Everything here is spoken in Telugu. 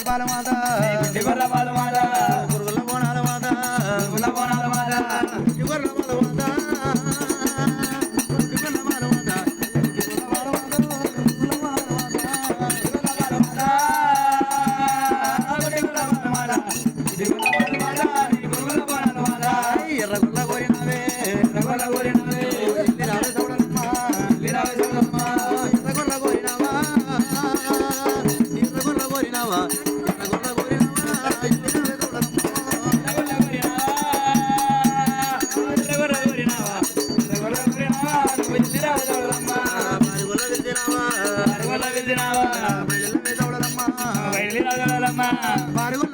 పాల మాత గొర్రెల పాల మాత గురుగుల బోనాల మాత గుర్ల బోనాల మాత గుర్ల పాల మాత గుర్ల పాల మాత ఎర్రగుల్ల కోరినవే ఎర్రగుల్ల కోరినవే రావే సౌడమ్మ రావే సౌడమ్మ ఎర్రగుల్ల కోరినవా ఎర్రగుల్ల కోరినవా ఎర్రగుల్ల కోరినవా పారుగుల్ల